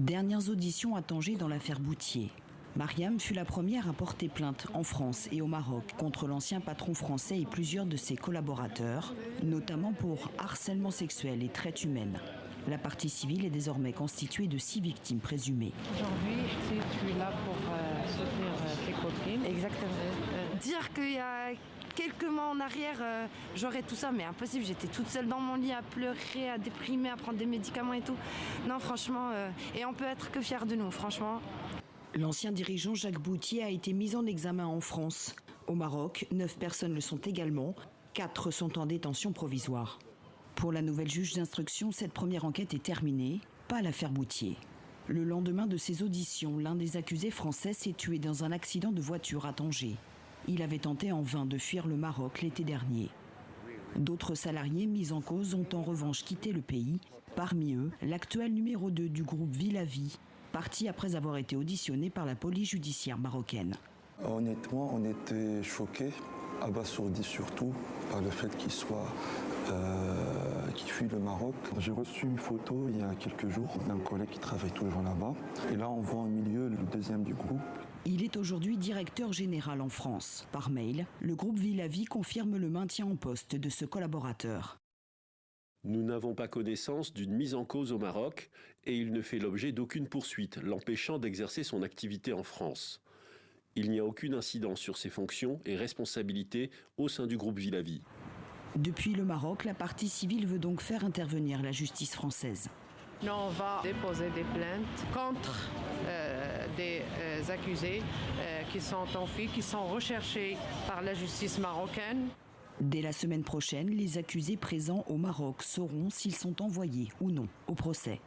Dernières auditions à Tanger dans l'affaire Boutier. Mariam fut la première à porter plainte en France et au Maroc contre l'ancien patron français et plusieurs de ses collaborateurs, notamment pour harcèlement sexuel et traite humaine. La partie civile est désormais constituée de 6 victimes présumées. Aujourd'hui, tu es là pour soutenir tes copines. Exactement. Dire qu'il y a quelques mois en arrière, j'aurais tout ça, mais impossible. J'étais toute seule dans mon lit à pleurer, à déprimer, à prendre des médicaments et tout. Non, franchement, et on peut être que fiers de nous, franchement. L'ancien dirigeant Jacques Boutier a été mis en examen en France. Au Maroc, 9 personnes le sont également. 4 sont en détention provisoire. Pour la nouvelle juge d'instruction, cette première enquête est terminée, pas l'affaire Boutier. Le lendemain de ces auditions, l'un des accusés français s'est tué dans un accident de voiture à Tanger. Il avait tenté en vain de fuir le Maroc l'été dernier. D'autres salariés mis en cause ont en revanche quitté le pays. Parmi eux, l'actuel numéro 2 du groupe Villavis, parti après avoir été auditionné par la police judiciaire marocaine. Honnêtement, on était choqués, abasourdis surtout par le fait qu'il fuit le Maroc. J'ai reçu une photo il y a quelques jours d'un collègue qui travaille toujours là-bas. Et là, on voit au milieu le deuxième du groupe. Il est aujourd'hui directeur général en France. Par mail, le groupe Villavis confirme le maintien en poste de ce collaborateur. Nous n'avons pas connaissance d'une mise en cause au Maroc et il ne fait l'objet d'aucune poursuite, l'empêchant d'exercer son activité en France. Il n'y a aucune incidence sur ses fonctions et responsabilités au sein du groupe Villavis. Depuis le Maroc, la partie civile veut donc faire intervenir la justice française. Nous, on va déposer des plaintes contre des accusés qui sont en fuite, qui sont recherchés par la justice marocaine. Dès la semaine prochaine, les accusés présents au Maroc sauront s'ils sont envoyés ou non au procès.